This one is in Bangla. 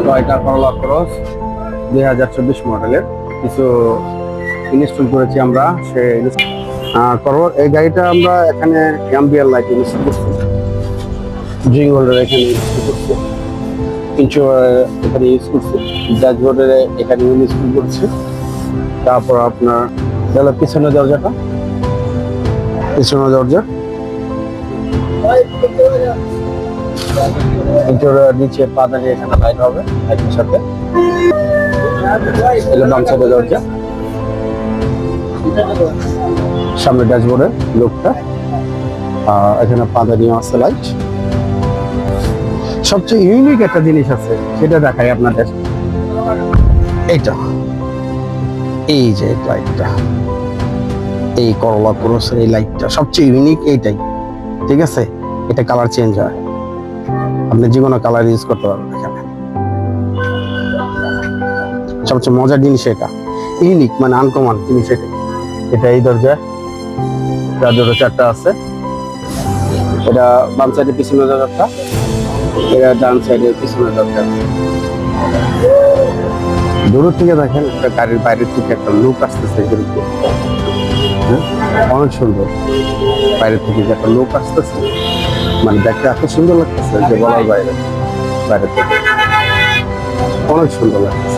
টয়োটা করোলা ক্রস 2024 মডেলের কিছু ইনস্টল করেছি আমরা। করোলা এই গাড়িটা আমরা এখানে অ্যাম্বিয়েন্ট লাইট ইনস্টল করছি, ড্রিং হোল্ডার এখানে ইনস্টল করছি, এখানে ইউজ করছি, ড্যাশবোর্ডের এখানে ইনস্টল করছি। তারপর আপনার পিছনের দরজা, নিচে পাদানি এখানে লাইট হবে লাইটের সাথে। বাম সাইডের দরজা, সামনে ড্যাশবোর্ডের লোকটা, এখানে পাদানি আছে লাইট। সবচেয়ে ইউনিক একটা জিনিস আছে, সেটা দেখাই আপনাদের। এইটা, এই যে লাইটটা, এই করোলা ক্রসের এই লাইটটা সবচেয়ে ইউনিক এইটাই। ঠিক আছে, এটা কালার চেঞ্জ হয়, আপনি যে কোনো কালার ইউজ করতে পারবেন এখানে। সবচেয়ে মজার জিনিস এটা, ইউনিক মানে আনকমন জিনিস এটা। এটা এই দরজা চারটা আছে, এটা বাম সাইডে পিছনের দরজাটা, এটা ডান সাইডে পিছনের দরজা। দূর থেকে দেখেন একটা গাড়ির বাইরের থেকে একটা লুক আসতেছে, অনেক সুন্দর। বাইরে থেকে যে একটা লুক আসতেছে, মানে দেখতে এত সুন্দর লাগতেছে যে বলার বাইরে। বাইরে থেকে অনেক সুন্দর লাগতেছে।